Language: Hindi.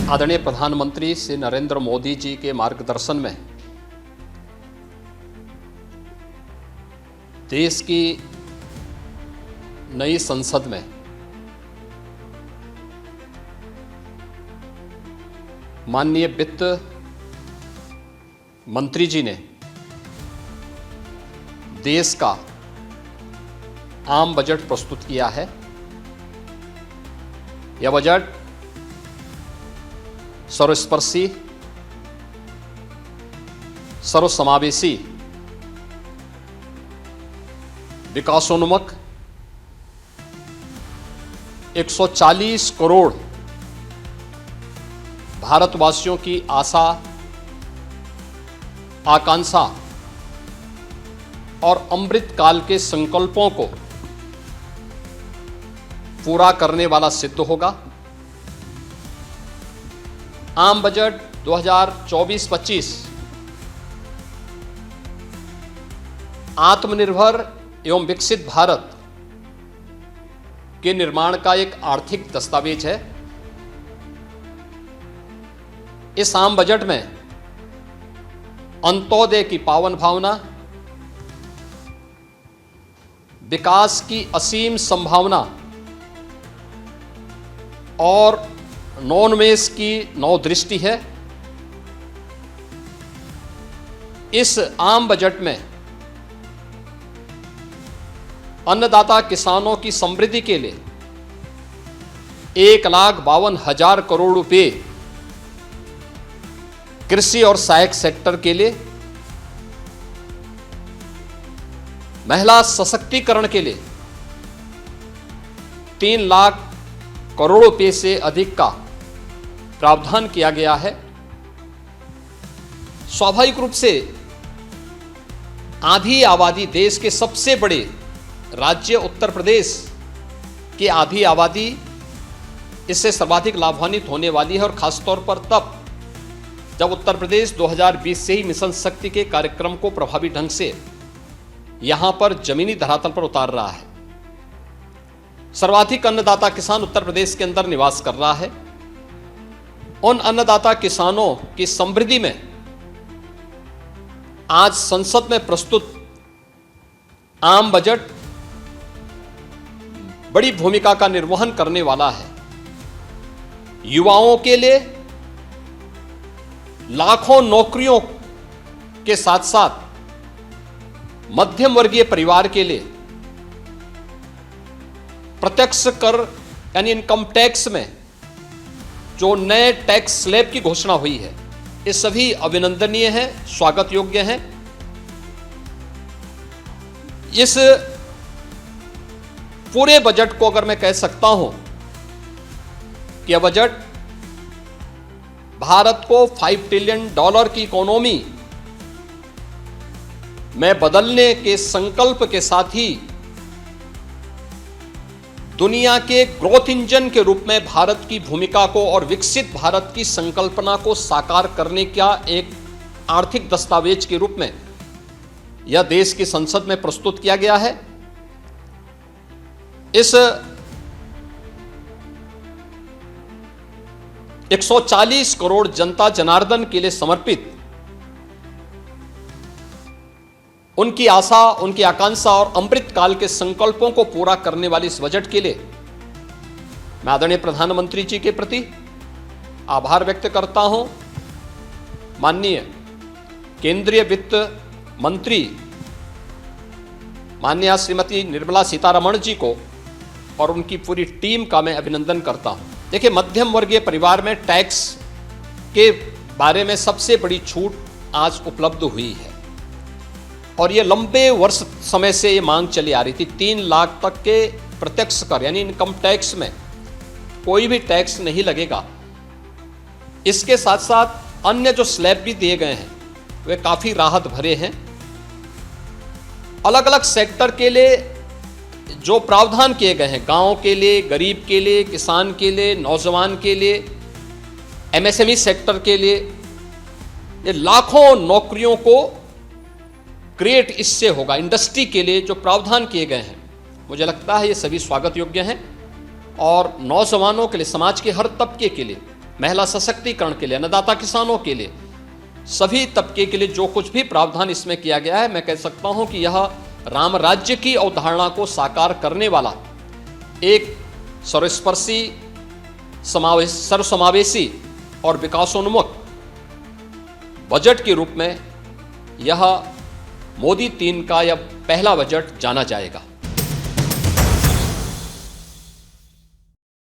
आदरणीय प्रधानमंत्री श्री नरेंद्र मोदी जी के मार्गदर्शन में देश की नई संसद में माननीय वित्त मंत्री जी ने देश का आम बजट प्रस्तुत किया है। यह बजट सर्वस्पर्शी, सर्वसमावेशी, विकासोन्मुख 140 करोड़ भारतवासियों की आशा, आकांक्षा और अमृत काल के संकल्पों को पूरा करने वाला सिद्ध होगा। आम बजट 2024-25 आत्मनिर्भर एवं विकसित भारत के निर्माण का एक आर्थिक दस्तावेज है। इस आम बजट में अंत्योदय की पावन भावना, विकास की असीम संभावना और नवोन्मेष की नवदृष्टि है। इस आम बजट में अन्नदाता किसानों की समृद्धि के लिए 1,52,000 करोड़ रुपए, कृषि और सहायक सेक्टर के लिए, महिला सशक्तिकरण के लिए 3 लाख करोड़ रुपए से अधिक का प्रावधान किया गया है। स्वाभाविक रूप से आधी आबादी, देश के सबसे बड़े राज्य उत्तर प्रदेश की आधी आबादी इससे सर्वाधिक लाभान्वित होने वाली है, और खासतौर पर तब जब उत्तर प्रदेश 2020 से ही मिशन शक्ति के कार्यक्रम को प्रभावी ढंग से यहां पर जमीनी धरातल पर उतार रहा है। सर्वाधिक अन्नदाता किसान उत्तर प्रदेश के अंदर निवास कर रहा है। उन अन्नदाता किसानों की समृद्धि में आज संसद में प्रस्तुत आम बजट बड़ी भूमिका का निर्वहन करने वाला है। युवाओं के लिए लाखों नौकरियों के साथ साथ मध्यम वर्गीय परिवार के लिए प्रत्यक्ष कर यानी इनकम टैक्स में जो नए टैक्स स्लैब की घोषणा हुई है, ये सभी अभिनंदनीय हैं, स्वागत योग्य हैं। इस पूरे बजट को अगर मैं कह सकता हूं कि यह बजट भारत को $5 ट्रिलियन की इकोनॉमी में बदलने के संकल्प के साथ ही दुनिया के ग्रोथ इंजन के रूप में भारत की भूमिका को और विकसित भारत की संकल्पना को साकार करने का एक आर्थिक दस्तावेज के रूप में यह देश की संसद में प्रस्तुत किया गया है। इस 140 करोड़ जनता जनार्दन के लिए समर्पित उनकी आशा, उनकी आकांक्षा और अमृत काल के संकल्पों को पूरा करने वाली इस बजट के लिए मैं आदरणीय प्रधानमंत्री जी के प्रति आभार व्यक्त करता हूं। माननीय केंद्रीय वित्त मंत्री माननीय श्रीमती निर्मला सीतारमण जी को और उनकी पूरी टीम का मैं अभिनंदन करता हूं। देखिए, मध्यम वर्गीय परिवार में टैक्स के बारे में सबसे बड़ी छूट आज उपलब्ध हुई है, और ये लंबे वर्ष समय से ये मांग चली आ रही थी। 3 लाख तक के प्रत्यक्ष कर यानी इनकम टैक्स में कोई भी टैक्स नहीं लगेगा। इसके साथ साथ अन्य जो स्लैब भी दिए गए हैं वे काफी राहत भरे हैं। अलग अलग सेक्टर के लिए जो प्रावधान किए गए हैं, गांव के लिए, गरीब के लिए, किसान के लिए, नौजवान के लिए, एमएसएमई सेक्टर के लिए, ये लाखों नौकरियों को क्रिएट इससे होगा। इंडस्ट्री के लिए जो प्रावधान किए गए हैं, मुझे लगता है ये सभी स्वागत योग्य हैं, और नौजवानों के लिए, समाज के हर तबके के लिए महिला सशक्तिकरण के लिए, अन्नदाता किसानों के लिए, सभी तबके के लिए जो कुछ भी प्रावधान इसमें किया गया है, मैं कह सकता हूं कि यह राम राज्य की अवधारणा को साकार करने वाला एक सर्वस्पर्शी, सर्वसमावेशी और विकासोन्मुख बजट के रूप में यह मोदी 3 का यह पहला बजट जाना जाएगा।